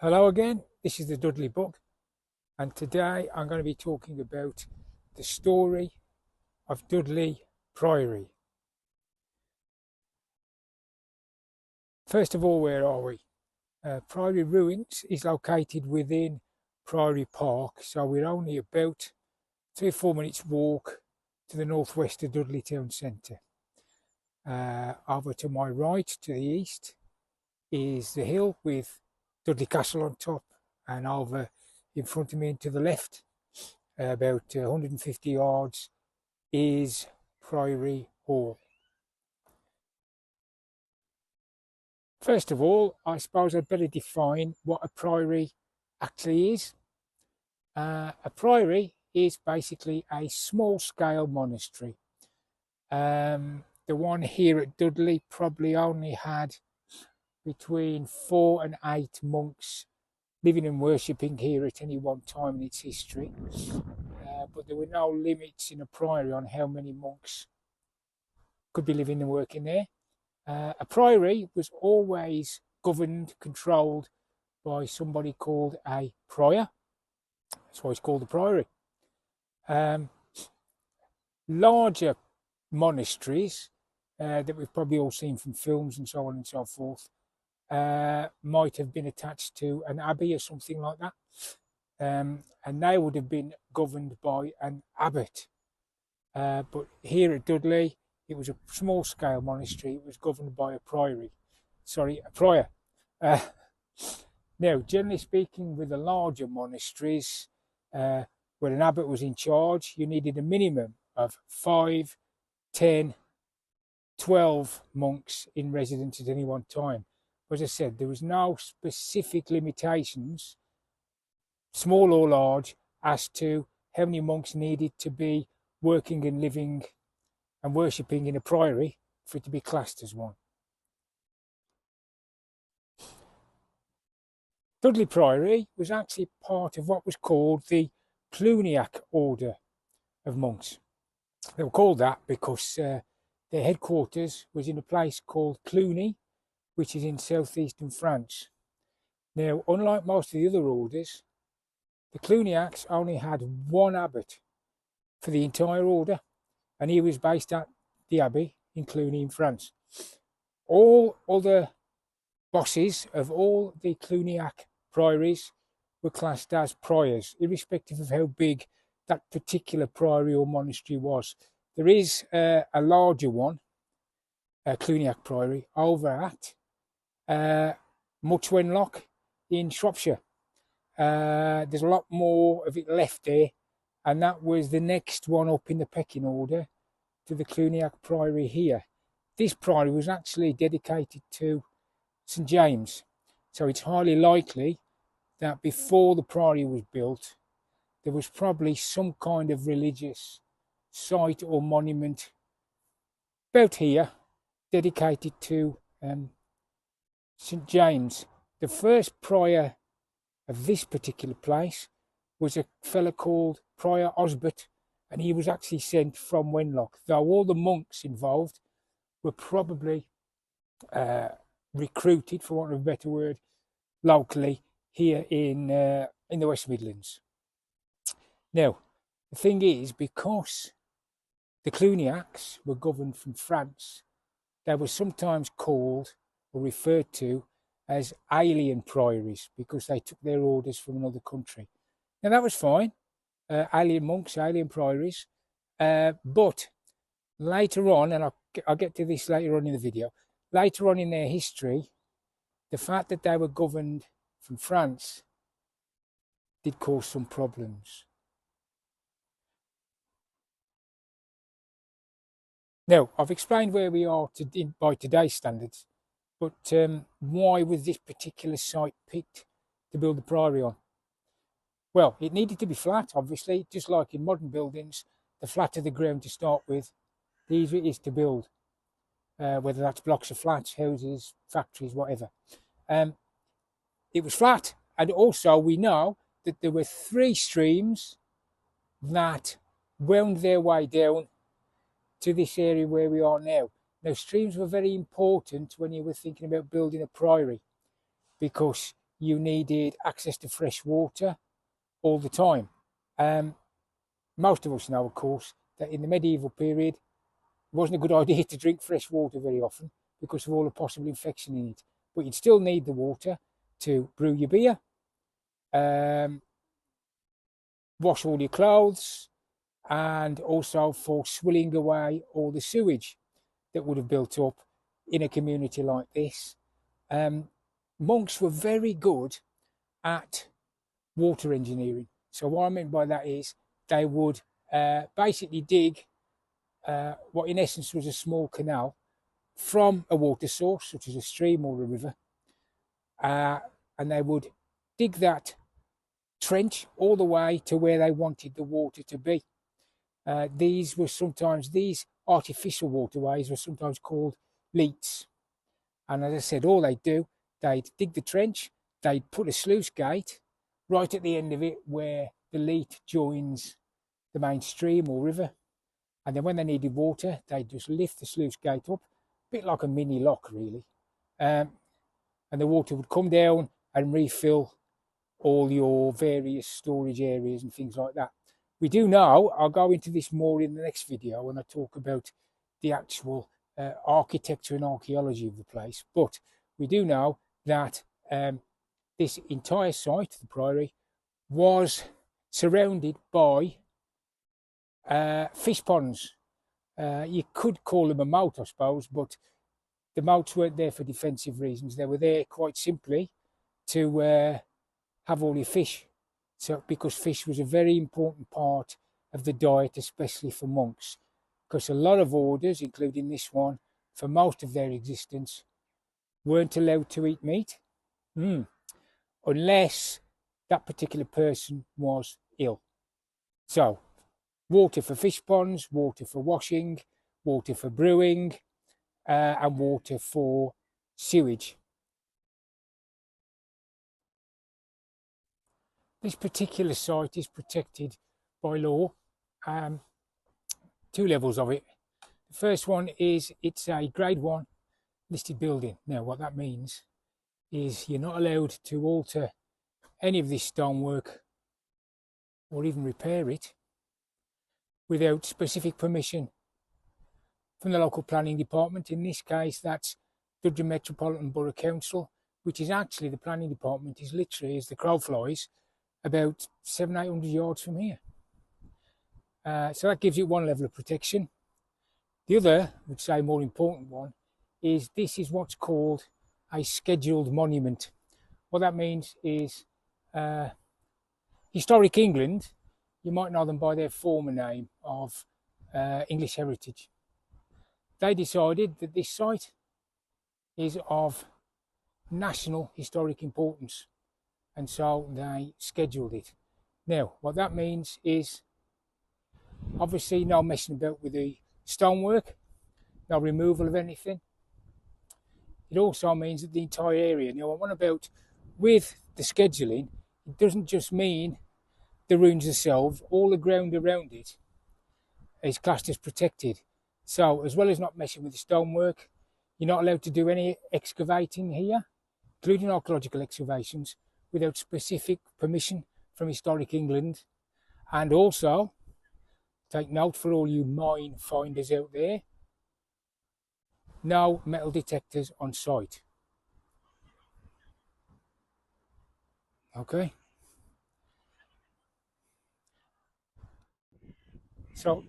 Hello again, this is the Dudley book, and today I'm going to be talking about the story of Dudley Priory. First of all, where are we? Priory Ruins is located within Priory Park, so we're only about 3 or 4 minutes walk to the northwest of Dudley Town Centre. Over to my right, to the east, is the hill with Dudley Castle on top, and over in front of me and to the left, about 150 yards, is Priory Hall. First of all, I suppose I'd better define what a priory actually is. A priory is basically a small-scale monastery. The one here at Dudley probably only had between 4 and 8 monks living and worshipping here at any one time in its history. But there were no limits in a priory on how many monks could be living and working there. A priory was always governed, controlled by somebody called a prior. That's why it's called a priory. Larger monasteries that we've probably all seen from films and so on and so forth might have been attached to an abbey or something like that. And they would have been governed by an abbot. But here at Dudley, it was a small scale monastery. It was governed by a priory. Sorry, a prior. Now, generally speaking, with the larger monasteries, where an abbot was in charge, you needed a minimum of 5, 10, 12 monks in residence at any one time. As I said, there was no specific limitations, small or large, as to how many monks needed to be working and living and worshipping in a priory for it to be classed as one. Dudley Priory was actually part of what was called the Cluniac order of monks. They were called that because their headquarters was in a place called Cluny, which is in southeastern France. Now, unlike most of the other orders, the Cluniacs only had one abbot for the entire order, and he was based at the abbey in Cluny in France. All other bosses of all the Cluniac priories were classed as priors, irrespective of how big that particular priory or monastery was. There is a larger one, a Cluniac priory, over at Muchwenlock in Shropshire. There's a lot more of it left there, and that was the next one up in the pecking order to the Cluniac Priory here. This priory was actually dedicated to St James, so it's highly likely that before the priory was built, there was probably some kind of religious site or monument about here dedicated to St James. The first prior of this particular place was a fella called Prior Osbert, and he was actually sent from Wenlock, though all the monks involved were probably recruited, for want of a better word, locally here in the West Midlands. Now, the thing is, because the Cluniacs were governed from France, they were sometimes called or referred to as alien priories because they took their orders from another country. Now, that was fine. Alien monks, alien priories. But later on, and I'll get to this later on in the video, later on in their history, the fact that they were governed from France did cause some problems. Now, I've explained where we are by today's standards, but why was this particular site picked to build the priory on? Well, it needed to be flat, obviously, just like in modern buildings. The flatter the ground to start with, the easier it is to build, whether that's blocks of flats, houses, factories, whatever. It was flat, and also we know that there were 3 streams that wound their way down to this area where we are now. Now, streams were very important when you were thinking about building a priory, because you needed access to fresh water all the time. Most of us know, of course, that in the medieval period, it wasn't a good idea to drink fresh water very often because of all the possible infection in it. But you'd still need the water to brew your beer, wash all your clothes, and also for swilling away all the sewage that would have built up in a community like this. Monks were very good at water engineering. So what I mean by that is they would basically dig what in essence was a small canal from a water source, such as a stream or a river, and they would dig that trench all the way to where they wanted the water to be. These artificial waterways were sometimes called leats. And as I said, all they'd do, they'd dig the trench, they'd put a sluice gate right at the end of it where the leat joins the main stream or river. And then when they needed water, they'd just lift the sluice gate up, a bit like a mini lock, really. And the water would come down and refill all your various storage areas and things like that. We do know, I'll go into this more in the next video when I talk about the actual architecture and archaeology of the place, but we do know that this entire site, the Priory, was surrounded by fish ponds. You could call them a moat, I suppose, but the moats weren't there for defensive reasons. They were there quite simply to have all your fish. So, because fish was a very important part of the diet, especially for monks, because a lot of orders, including this one, for most of their existence, weren't allowed to eat meat unless that particular person was ill. So, water for fish ponds, water for washing, water for brewing, and water for sewage. This particular site is protected by law, two levels of it. The first one is it's a grade 1 listed building. Now what that means is you're not allowed to alter any of this stonework or even repair it without specific permission from the local planning department. In this case, that's Dudley Metropolitan Borough Council, which is actually, the planning department is literally, as the crow flies, about 700-800 yards from here. So that gives it one level of protection. The other, I would say more important one, is this is what's called a scheduled monument. What that means is Historic England, you might know them by their former name of English Heritage. They decided that this site is of national historic importance, and so they scheduled it. Now, what that means is obviously no messing about with the stonework, no removal of anything. It also means that the entire area, now what about with the scheduling, it doesn't just mean the ruins themselves, all the ground around it is classed as protected. So as well as not messing with the stonework, you're not allowed to do any excavating here, including archaeological excavations, without specific permission from Historic England. And also, take note for all you mine finders out there, no metal detectors on site. Okay. So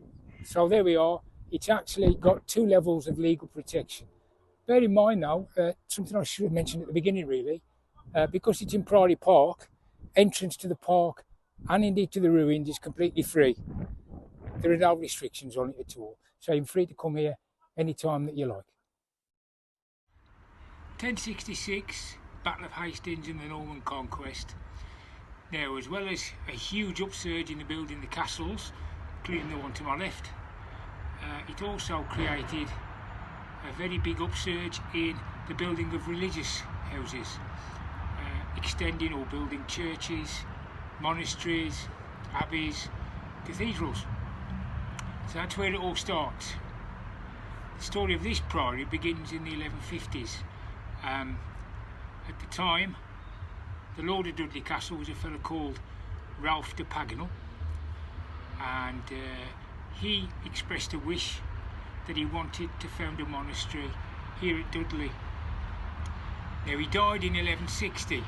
there we are. It's actually got two levels of legal protection. Bear in mind now, something I should have mentioned at the beginning really, because it's in Priory Park, entrance to the park and indeed to the ruins is completely free. There are no restrictions on it at all. So you're free to come here anytime that you like. 1066, Battle of Hastings and the Norman Conquest. Now, as well as a huge upsurge in the building the castles, including the one to my left, it also created a very big upsurge in the building of religious houses, extending or building churches, monasteries, abbeys, cathedrals. So that's where it all starts. The story of this priory begins in the 1150s. At the time, the Lord of Dudley Castle was a fellow called Ralph de Paganel, and he expressed a wish that he wanted to found a monastery here at Dudley. Now, he died in 1160,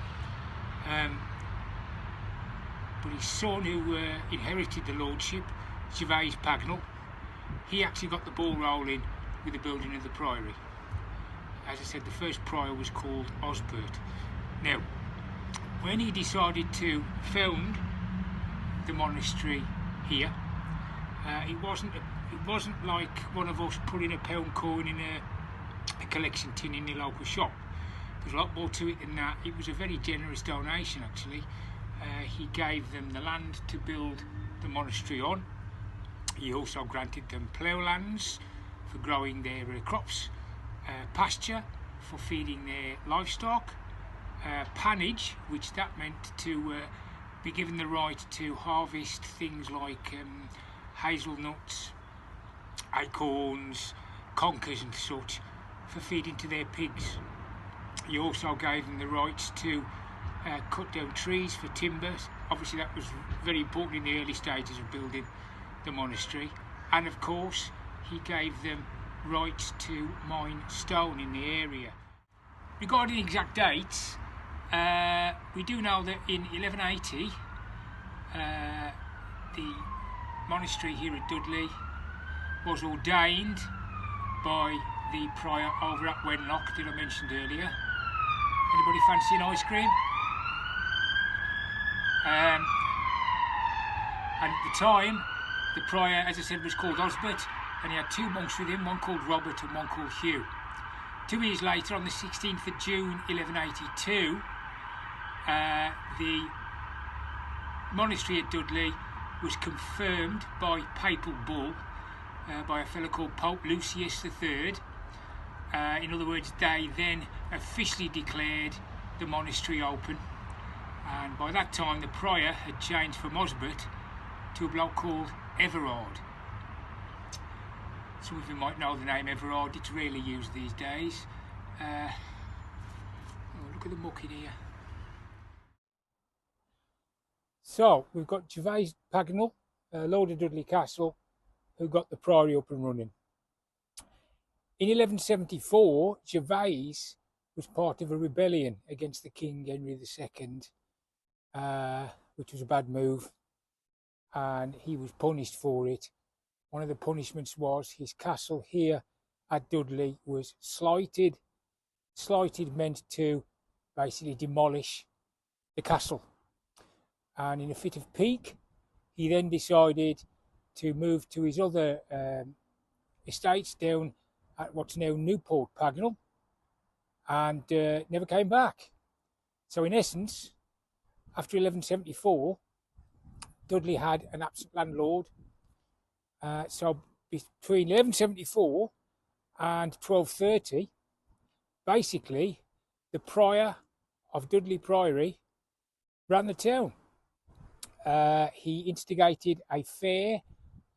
but his son, who inherited the lordship, Gervase Paganel, he actually got the ball rolling with the building of the Priory. As I said, the first prior was called Osbert. Now, when he decided to found the monastery here, it wasn't like one of us putting a pound coin in a collection tin in the local shop. There's a lot more to it than that. It was a very generous donation, actually. He gave them the land to build the monastery on. He also granted them plough lands for growing their crops, pasture for feeding their livestock, pannage, which that meant to be given the right to harvest things like hazelnuts, acorns, conkers and such for feeding to their pigs. He also gave them the rights to cut down trees for timber. Obviously that was very important in the early stages of building the monastery, and of course he gave them rights to mine stone in the area. Regarding exact dates, we do know that in 1180 the monastery here at Dudley was ordained by the prior over at Wenlock that I mentioned earlier. Anybody fancy an ice cream? And at the time, the prior, as I said, was called Osbert, and he had two monks with him, one called Robert and one called Hugh. 2 years later, on the 16th of June 1182, the monastery at Dudley was confirmed by papal bull by a fellow called Pope Lucius III. In other words, they then officially declared the monastery open, and by that time the prior had changed from Osbert to a bloke called Everard. Some of you might know the name Everard, it's rarely used these days. Oh, look at the muck in here. So we've got Gervase Paganel, Lord of Dudley Castle, who got the Priory up and running. In 1174, Gervase was part of a rebellion against the King Henry II, which was a bad move, and he was punished for it. One of the punishments was his castle here at Dudley was slighted. Slighted meant to basically demolish the castle. And in a fit of pique, he then decided to move to his other estates down at what's now Newport Paganel, and never came back. So in essence, after 1174, Dudley had an absent landlord. So between 1174 and 1230, basically the prior of Dudley Priory ran the town. He instigated a fair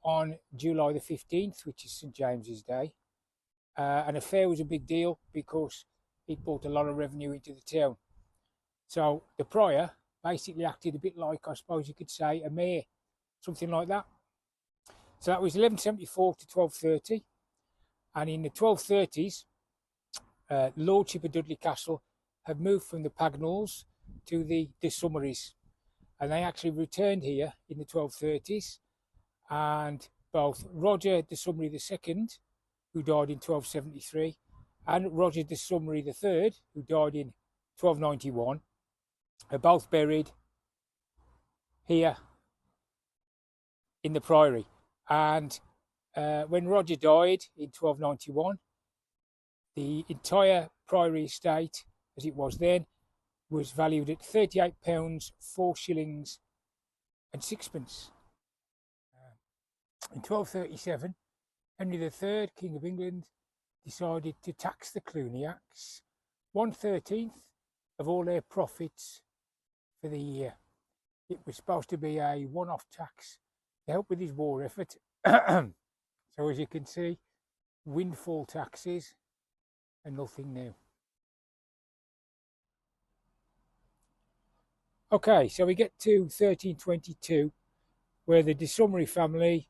on July the 15th, which is St James's Day. And a fair was a big deal because it brought a lot of revenue into the town. So the prior basically acted a bit like, I suppose you could say, a mayor, something like that. So that was 1174 to 1230. And in the 1230s, the lordship of Dudley Castle had moved from the Paganels to the de Summerys. And they actually returned here in the 1230s. And both Roger de Summery II, who died in 1273, and Roger de Summery III, who died in 1291, are both buried here in the Priory. And when Roger died in 1291, the entire Priory estate, as it was then, was valued at £38, 4 shillings and sixpence. In 1237, Henry III, King of England, decided to tax the Cluniacs 1/13 of all their profits for the year. It was supposed to be a one-off tax to help with his war effort. So as you can see, windfall taxes and nothing new. Okay, so we get to 1322, where the De Summery family,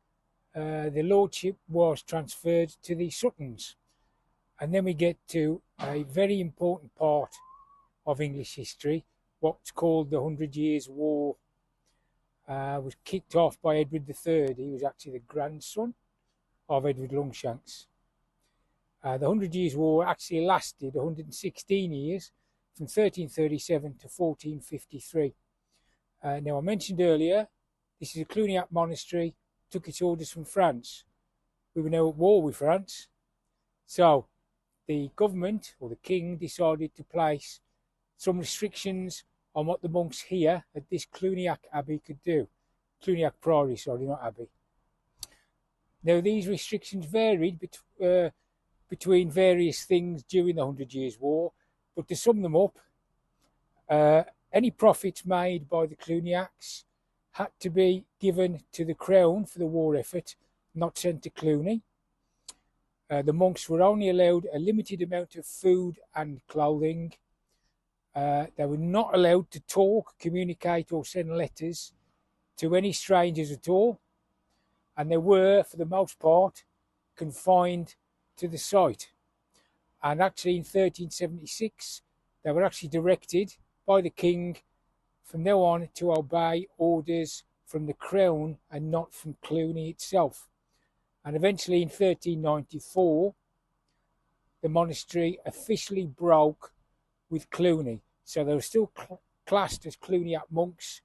the lordship was transferred to the Suttons. And then we get to a very important part of English history, what's called the 100 Years' War. Was kicked off by Edward III. He was actually the grandson of Edward Longshanks. The 100 Years' War actually lasted 116 years, from 1337 to 1453. Now, I mentioned earlier, this is a Cluniac monastery, took its orders from France. We were now at war with France. So, the government, or the king, decided to place some restrictions on what the monks here at this Cluniac Abbey could do. Cluniac Priory, sorry, not Abbey. Now, these restrictions varied between various things during the 100 Years' War, but to sum them up, any profits made by the Cluniacs had to be given to the crown for the war effort, not sent to Cluny. The monks were only allowed a limited amount of food and clothing. They were not allowed to talk, communicate, or send letters to any strangers at all, and they were, for the most part, confined to the site. And actually in 1376, they were actually directed by the king from now on to obey orders from the crown and not from Cluny itself. And eventually in 1394, the monastery officially broke with Cluny. So they were still classed as Cluniac monks,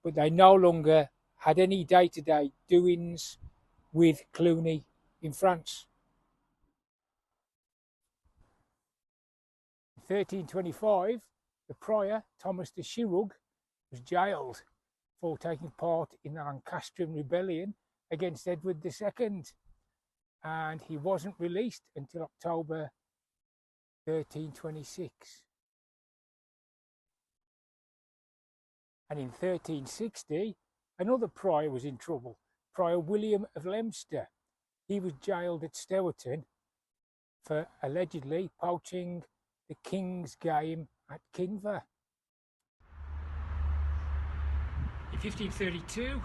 but they no longer had any day-to-day doings with Cluny in France. In 1325, the prior, Thomas de Chirug, was jailed for taking part in the Lancastrian rebellion against Edward II, and he wasn't released until October 1326. And in 1360, another prior was in trouble, Prior William of Leominster. He was jailed at Stourton for allegedly poaching the king's game at Kinver. In 1532,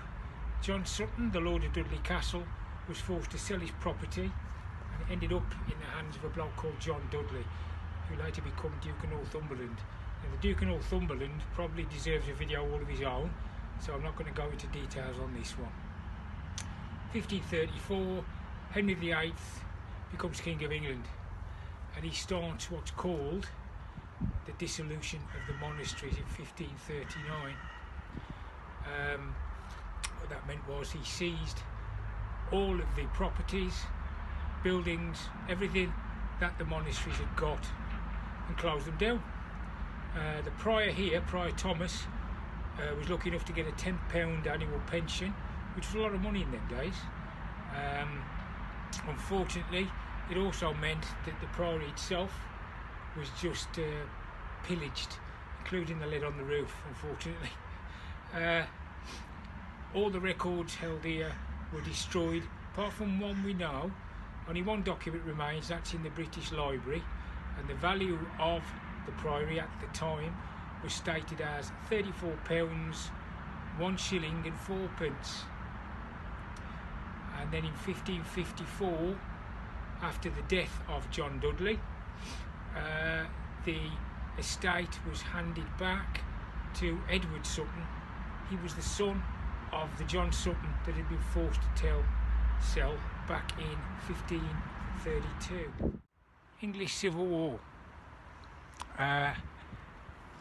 John Sutton, the Lord of Dudley Castle, was forced to sell his property, and it ended up in the hands of a bloke called John Dudley, who later became Duke of Northumberland. And the Duke of Northumberland probably deserves a video all of his own, so I'm not going to go into details on this one. 1534, Henry VIII becomes King of England, and he starts what's called the dissolution of the monasteries in 1539. What that meant was he seized all of the properties, buildings, everything that the monasteries had got, and closed them down. The prior here, Prior Thomas, was lucky enough to get a £10 annual pension, which was a lot of money in them days. Unfortunately, it also meant that the Priory itself was just pillaged, including the lid on the roof, unfortunately. All the records held here were destroyed, apart from one we know. Only one document remains, that's in the British Library, and the value of the Priory at the time was stated as £34, 1 shilling and 4p. And then in 1554, after the death of John Dudley, the estate was handed back to Edward Sutton. He was the son of the John Sutton that had been forced to sell back in 1532. English Civil War.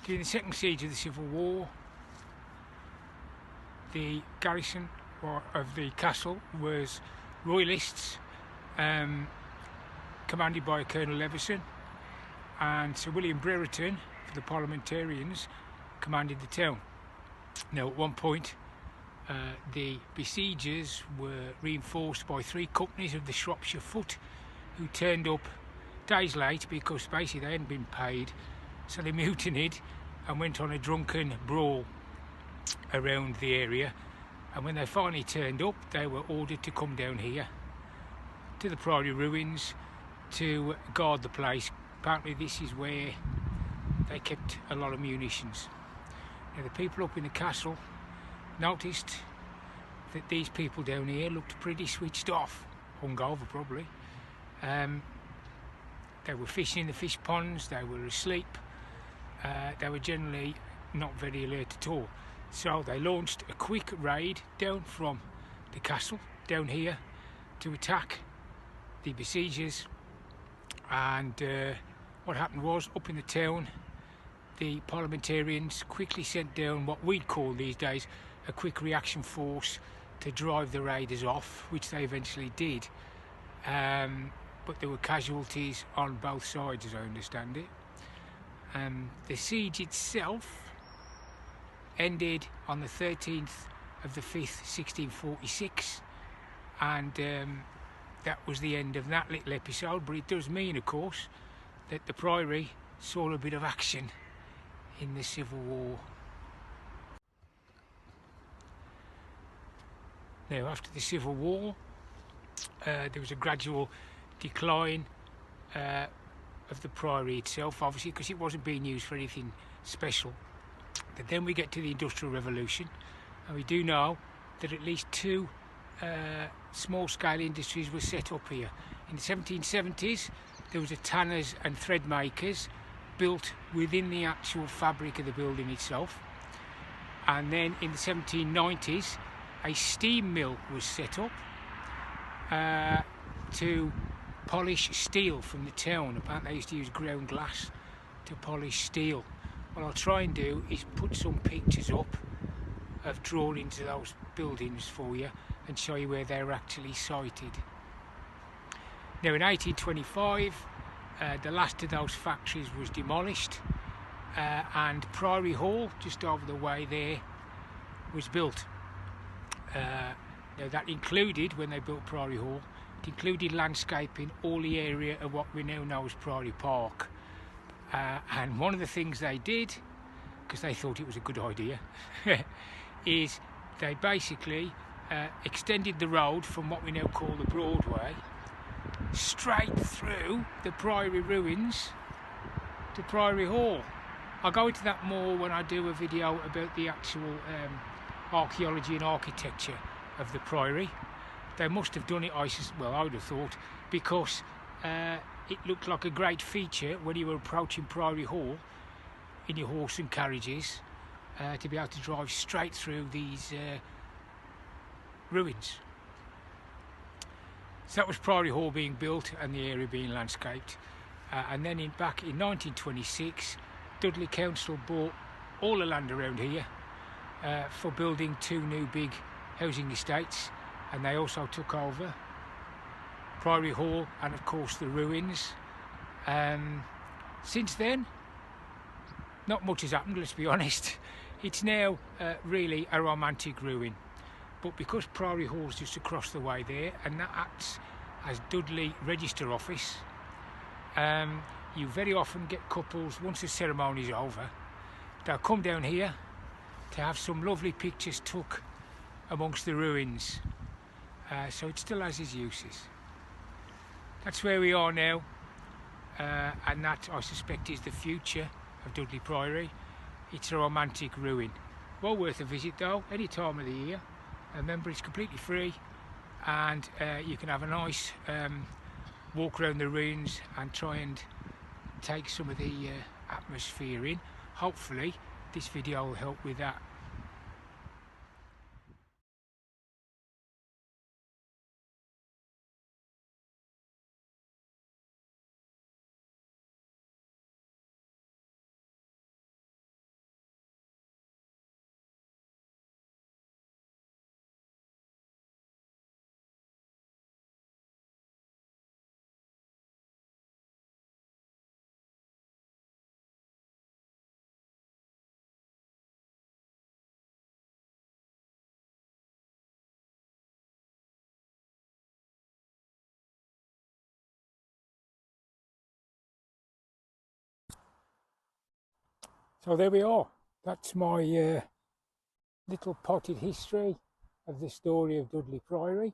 During the second siege of the Civil War, the garrison of the castle was royalists, commanded by Colonel Leveson, and Sir William Brereton, for the parliamentarians, commanded the town. Now, at one point, the besiegers were reinforced by 3 companies of the Shropshire Foot, who turned up days late because basically they hadn't been paid, so they mutinied and went on a drunken brawl around the area. And when they finally turned up, they were ordered to come down here to the Priory ruins to guard the place. Apparently this is where they kept a lot of munitions. Now the people up in the castle noticed that these people down here looked pretty switched off, hungover probably. They were fishing in the fish ponds, they were asleep, they were generally not very alert at all. So they launched a quick raid down from the castle down here to attack the besiegers, and what happened was, up in the town, the parliamentarians quickly sent down what we'd call these days a quick reaction force to drive the raiders off, which they eventually did. But there were casualties on both sides, as I understand it. The siege itself ended on the 13th of the 5th, 1646, and that was the end of that little episode. But it does mean, of course, that the Priory saw a bit of action in the Civil War. Now, after the Civil War, there was a gradual decline of the Priory itself, obviously, because it wasn't being used for anything special. But then we get to the Industrial Revolution, and we do know that at least two small-scale industries were set up here. In the 1770s, there was a tanners and thread makers built within the actual fabric of the building itself. And then in the 1790s, a steam mill was set up to polish steel from the town. Apparently they used to use ground glass to polish steel. What I'll try and do is put some pictures up of drawings of those buildings for you and show you where they're actually sited. Now in 1825, the last of those factories was demolished, and Priory Hall, just over the way there, was built. Now that included, when they built Priory Hall, it included landscaping all the area of what we now know as Priory Park. And one of the things they did, because they thought it was a good idea, is they basically extended the road from what we now call the Broadway straight through the Priory ruins to Priory Hall. I'll go into that more when I do a video about the actual archaeology and architecture of the Priory. They must have done it, I would have thought, because it looked like a great feature when you were approaching Priory Hall in your horse and carriages, to be able to drive straight through these ruins. So that was Priory Hall being built and the area being landscaped. And then back in 1926, Dudley Council bought all the land around here for building two new big housing estates, and they also took over Priory Hall and of course the ruins. Since then, not much has happened, let's be honest. It's now really a romantic ruin, but because Priory Hall's just across the way there, and that acts as Dudley Register Office, you very often get couples, once the ceremony's over, they'll come down here to have some lovely pictures took amongst the ruins. So it still has its uses. That's where we are now, and that, I suspect, is the future of Dudley Priory. It's a romantic ruin. Well worth a visit though, any time of the year. Remember, it's completely free, and you can have a nice walk around the ruins and try and take some of the atmosphere in. Hopefully this video will help with that. So there we are. That's my little potted history of the story of Dudley Priory.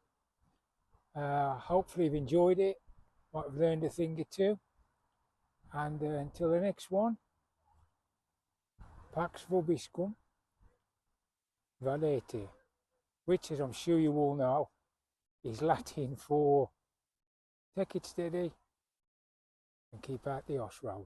Hopefully you've enjoyed it, might have learned a thing or two, and until the next one, Pax Vobiscum. valete, which, as I'm sure you all know, is Latin for take it steady and keep out the off road.